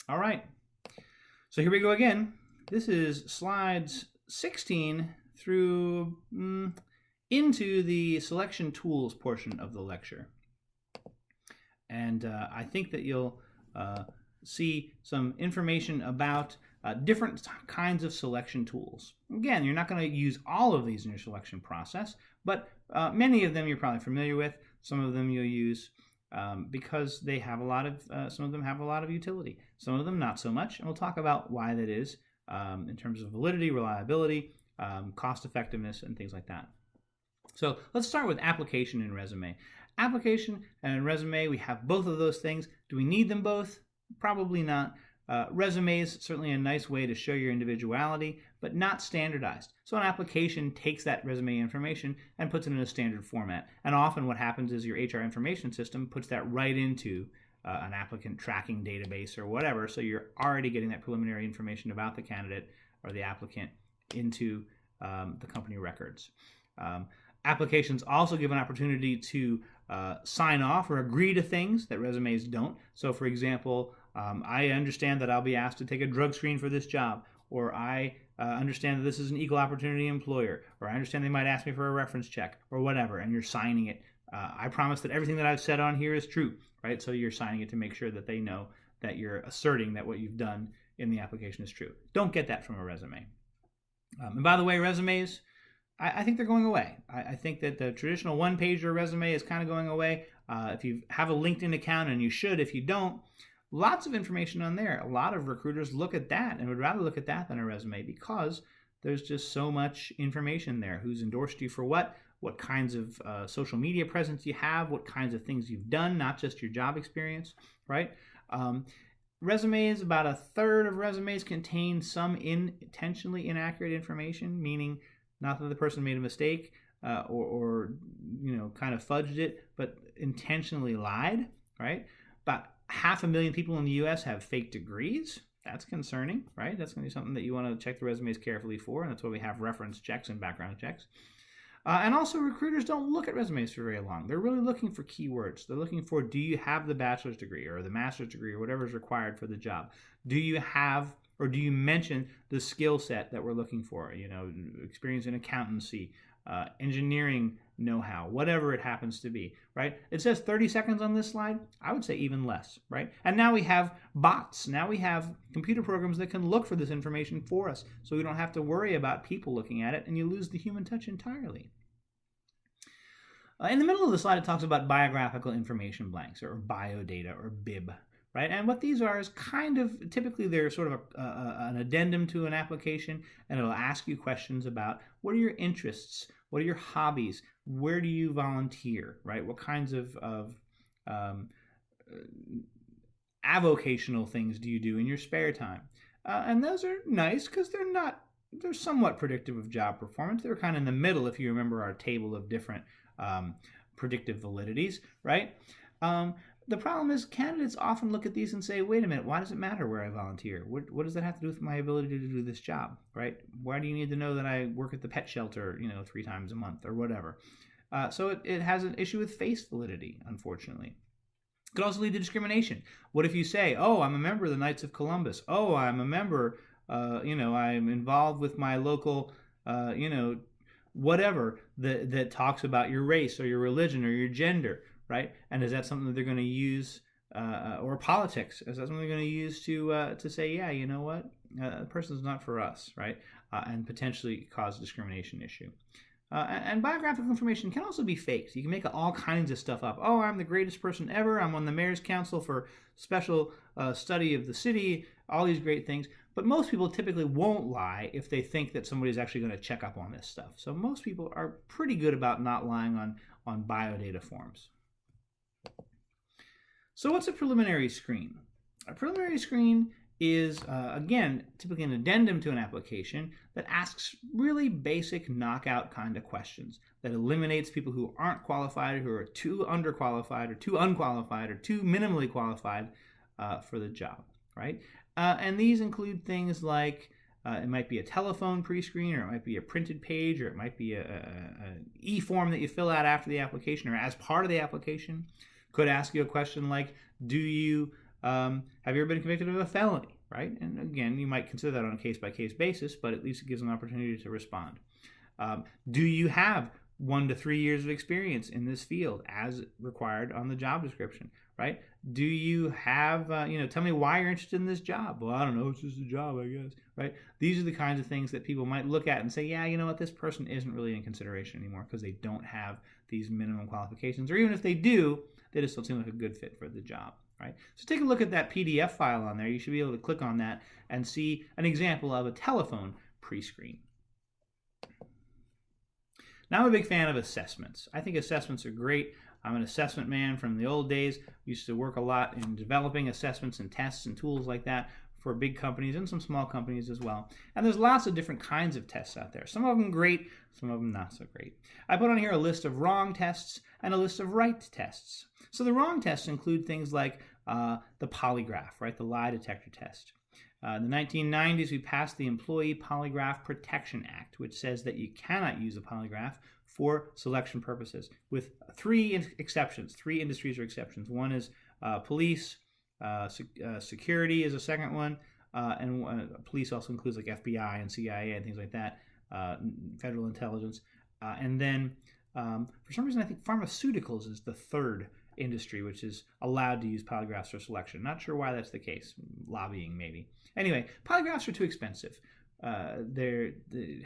All right, so here we go again. This is slides 16 through into the selection tools portion of the lecture. And I think that you'll see some information about different kinds of selection tools. Again, you're not going to use all of these in your selection process, but many of them you're probably familiar with. Some of them you'll use because they have a lot of, some of them have a lot of utility. Some of them not so much, and we'll talk about why that is in terms of validity, reliability, cost effectiveness, and things like that. So let's start with application and resume. Application and resume, we have both of those things. Do we need them both? Probably not. Resume is certainly a nice way to show your individuality, but not standardized. So an application takes that resume information and puts it in a standard format. And often what happens is your HR information system puts that right into an applicant tracking database or whatever, so you're already getting that preliminary information about the candidate or the applicant into the company records. Applications also give an opportunity to sign off or agree to things that resumes don't. So for example, I understand that I'll be asked to take a drug screen for this job, or I understand that this is an equal opportunity employer, or I understand they might ask me for a reference check, or whatever, and you're signing it. I promise that everything that I've said on here is true, right? So you're signing it to make sure that they know that you're asserting that what you've done in the application is true. Don't get that from a resume. And by the way, resumes, I think they're going away. I think that the traditional one-pager resume is kind of going away. If you have a LinkedIn account, and you should, if you don't, lots of information on there. A lot of recruiters look at that and would rather look at that than a resume because there's just so much information there. Who's endorsed you for what kinds of social media presence you have, what kinds of things you've done, not just your job experience, right? Resumes, about a third of resumes contain some intentionally inaccurate information, meaning not that the person made a mistake or kind of fudged it, but intentionally lied, right? About 500,000 people in the U.S. have fake degrees. That's concerning, right? That's going to be something that you want to check the resumes carefully for, and that's why we have reference checks and background checks. And also, recruiters don't look at resumes for very long. They're really looking for keywords. They're looking for, do you have the bachelor's degree or the master's degree or whatever is required for the job? Do you have, or do you mention the skill set that we're looking for? Experience in accountancy, engineering know-how, whatever it happens to be, right? It says 30 seconds on this slide. I would say even less, right? And now we have bots. Now we have computer programs that can look for this information for us, so we don't have to worry about people looking at it, and you lose the human touch entirely. In the middle of the slide, it talks about biographical information blanks, or biodata, or BIB, right? And what these are is kind of, typically they're sort of an addendum to an application, and it'll ask you questions about what are your interests, what are your hobbies, where do you volunteer, right? What kinds of avocational things do you do in your spare time? And those are nice because they're somewhat predictive of job performance. They're kind of in the middle if you remember our table of different predictive validities, right? The problem is candidates often look at these and say, wait a minute, why does it matter where I volunteer? What does that have to do with my ability to do this job, right? Why do you need to know that I work at the pet shelter, 3 times a month or whatever? So it has an issue with face validity, unfortunately. It could also lead to discrimination. What if you say, oh, I'm a member of the Knights of Columbus. Oh, I'm a member, I'm involved with my local, whatever that talks about your race or your religion or your gender, right? And is that something that they're going to use, or politics? Is that something they're going to use to say, yeah, you know what, the person's not for us, right? And potentially cause a discrimination issue. And biographical information can also be faked. You can make all kinds of stuff up. Oh, I'm the greatest person ever. I'm on the mayor's council for special study of the city. All these great things. But most people typically won't lie if they think that somebody's actually going to check up on this stuff. So most people are pretty good about not lying on biodata forms. So what's a preliminary screen? A preliminary screen is, again, typically an addendum to an application that asks really basic knockout kind of questions that eliminates people who aren't qualified, who are too underqualified or too unqualified or too minimally qualified for the job, right? And these include things like it might be a telephone pre-screen, or it might be a printed page, or it might be an e-form that you fill out after the application or as part of the application. Could ask you a question like, do you Have you ever been convicted of a felony, right? And again, you might consider that on a case-by-case basis, but at least it gives an opportunity to respond. Do you have 1 to 3 years of experience in this field as required on the job description, right? Do you have, tell me why you're interested in this job. Well, I don't know, it's just a job, I guess, right? These are the kinds of things that people might look at and say, yeah, you know what, this person isn't really in consideration anymore because they don't have these minimum qualifications, or even if they do, they just don't seem like a good fit for the job, right? So take a look at that PDF file on there. You should be able to click on that and see an example of a telephone pre-screen. Now, I'm a big fan of assessments. I think assessments are great. I'm an assessment man from the old days. We used to work a lot in developing assessments and tests and tools like that for big companies and some small companies as well. And there's lots of different kinds of tests out there. Some of them great, some of them not so great. I put on here a list of wrong tests and a list of right tests. So the wrong tests include things like the polygraph, right? The lie detector test. In the 1990s, we passed the Employee Polygraph Protection Act, which says that you cannot use a polygraph for selection purposes, with 3 exceptions. 3 industries are exceptions. One is police, security is a second one, and police also includes like FBI and CIA and things like that, federal intelligence. And then, for some reason, I think pharmaceuticals is the third industry which is allowed to use polygraphs for selection. Not sure why that's the case. Lobbying, maybe. Anyway, polygraphs are too expensive. They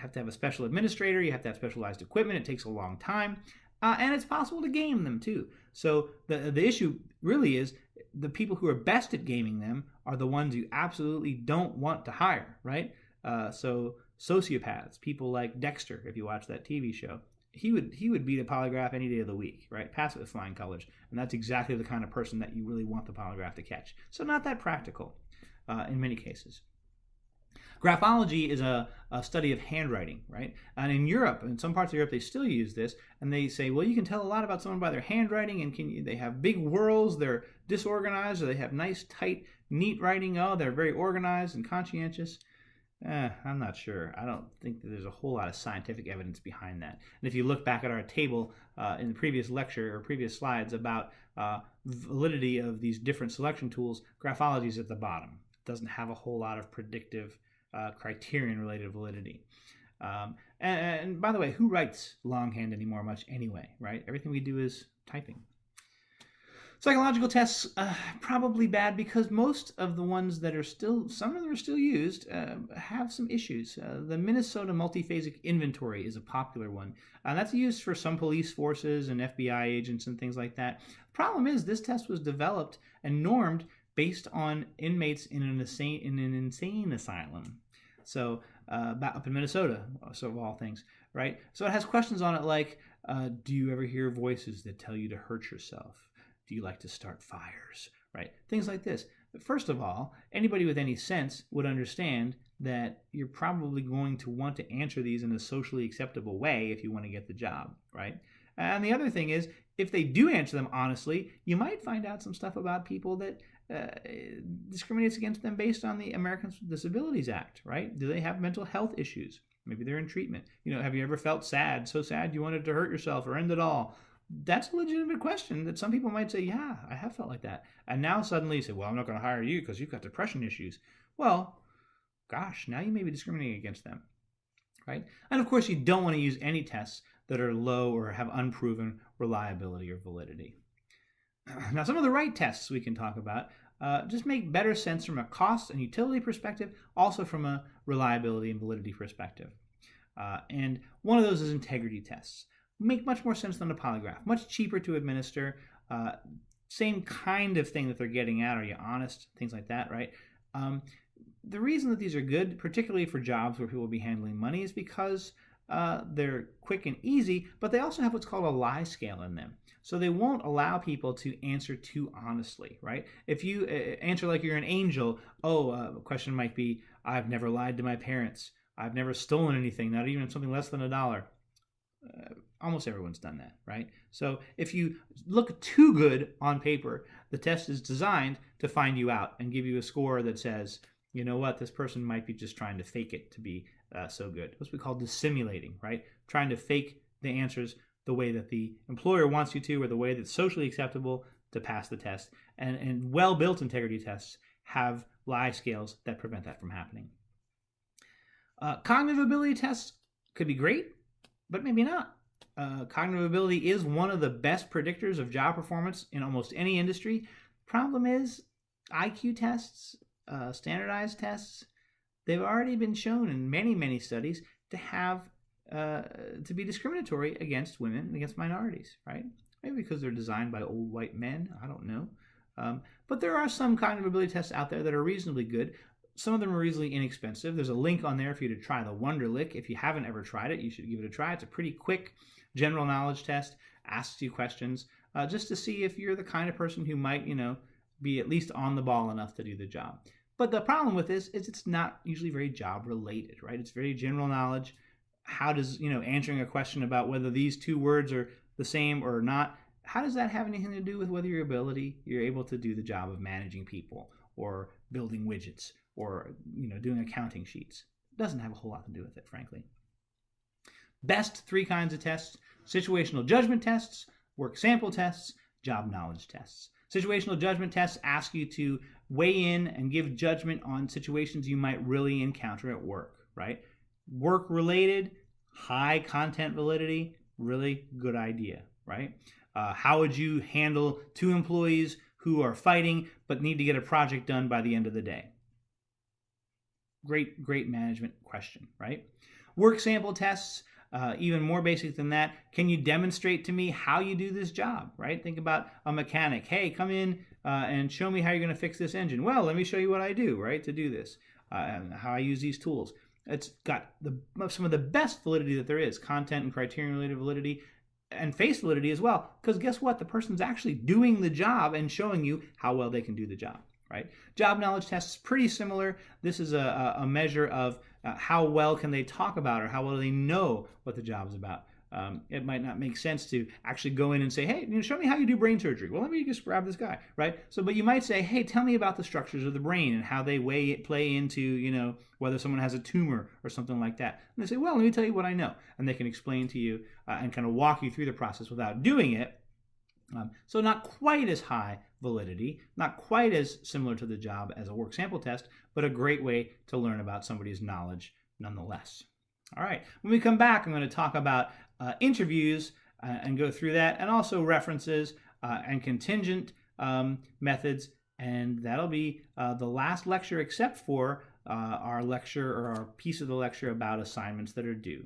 have to have a special administrator. You have to have specialized equipment. It takes a long time. And it's possible to game them, too. So the issue really is the people who are best at gaming them are the ones you absolutely don't want to hire, right? So sociopaths, people like Dexter, if you watch that TV show, he would beat a polygraph any day of the week, right? Pass it with flying colors. And that's exactly the kind of person that you really want the polygraph to catch. So not that practical in many cases. Graphology is a study of handwriting, right? And in Europe, in some parts of Europe, they still use this. And they say, well, you can tell a lot about someone by their handwriting. And they have big whorls, they're disorganized, or they have nice, tight, neat writing. Oh, they're very organized and conscientious. I'm not sure. I don't think that there's a whole lot of scientific evidence behind that. And if you look back at our table in the previous lecture or previous slides about validity of these different selection tools, graphology is at the bottom. It doesn't have a whole lot of predictive criterion-related validity. And by the way, who writes longhand anymore much anyway, right? Everything we do is typing. Psychological tests, probably bad because most of the ones that are still, some of them are still used, have some issues. The Minnesota Multiphasic Inventory is a popular one. That's used for some police forces and FBI agents and things like that. The problem is this test was developed and normed based on inmates in an insane asylum. So up in Minnesota, so of all things, right? So it has questions on it like, do you ever hear voices that tell you to hurt yourself? Do you like to start fires, right? Things like this. First of all, anybody with any sense would understand that you're probably going to want to answer these in a socially acceptable way if you want to get the job, right? And the other thing is, if they do answer them honestly, you might find out some stuff about people that discriminates against them based on the Americans with Disabilities Act, right? Do they have mental health issues? Maybe they're in treatment. Have you ever felt sad, so sad you wanted to hurt yourself or end it all? That's a legitimate question that some people might say, yeah, I have felt like that. And now suddenly you say, well, I'm not going to hire you because you've got depression issues. Well, gosh, now you may be discriminating against them, right? And of course, you don't want to use any tests that are low or have unproven reliability or validity. Now, some of the right tests we can talk about just make better sense from a cost and utility perspective, also from a reliability and validity perspective. And one of those is integrity tests. Make much more sense than a polygraph. Much cheaper to administer. Same kind of thing that they're getting at. Are you honest? Things like that, right? The reason that these are good, particularly for jobs where people will be handling money, is because they're quick and easy, but they also have what's called a lie scale in them. So they won't allow people to answer too honestly, right? If you answer like you're an angel, a question might be, I've never lied to my parents. I've never stolen anything, not even something less than $1. Almost everyone's done that, right? So if you look too good on paper, the test is designed to find you out and give you a score that says, you know what, this person might be just trying to fake it to be so good. What's we call dissimulating, right? Trying to fake the answers the way that the employer wants you to or the way that's socially acceptable to pass the test, and well-built integrity tests have lie scales that prevent that from happening. Cognitive ability tests could be great, but maybe not. Cognitive ability is one of the best predictors of job performance in almost any industry. Problem is, IQ tests, standardized tests, they've already been shown in many, many studies to be discriminatory against women and against minorities, right? Maybe because they're designed by old white men, I don't know. But there are some cognitive ability tests out there that are reasonably good. Some of them are reasonably inexpensive. There's a link on there for you to try the Wonderlic. If you haven't ever tried it, you should give it a try. It's a pretty quick general knowledge test, asks you questions just to see if you're the kind of person who might, be at least on the ball enough to do the job. But the problem with this is it's not usually very job related, right? It's very general knowledge. How does, answering a question about whether these two words are the same or not, how does that have anything to do with whether you're able to do the job of managing people or building widgets or, doing accounting sheets? It doesn't have a whole lot to do with it, frankly. Best 3 kinds of tests: situational judgment tests, work sample tests, job knowledge tests. Situational judgment tests ask you to weigh in and give judgment on situations you might really encounter at work, right? Work-related, high content validity, really good idea, right? How would you handle 2 employees who are fighting but need to get a project done by the end of the day? Great management question, right? Work sample tests, even more basic than that. Can you demonstrate to me how you do this job, right? Think about a mechanic. Hey, come in and show me how you're going to fix this engine. Well, let me show you what I do, right, to do this, and how I use these tools. It's got some of the best validity that there is, content and criterion-related validity, and face validity as well, because guess what? The person's actually doing the job and showing you how well they can do the job, right? Job knowledge test is pretty similar. This is a measure of how well can they talk about or how well they know what the job is about. It might not make sense to actually go in and say, hey, show me how you do brain surgery. Well, let me just grab this guy, right? But you might say, hey, tell me about the structures of the brain and how they play into, whether someone has a tumor or something like that. And they say, well, let me tell you what I know. And they can explain to you and kind of walk you through the process without doing it. So not quite as high validity, not quite as similar to the job as a work sample test, but a great way to learn about somebody's knowledge nonetheless. All right, when we come back, I'm going to talk about interviews and go through that, and also references and contingent methods, and that'll be the last lecture except for our lecture or our piece of the lecture about assignments that are due.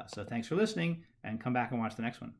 So thanks for listening, and come back and watch the next one.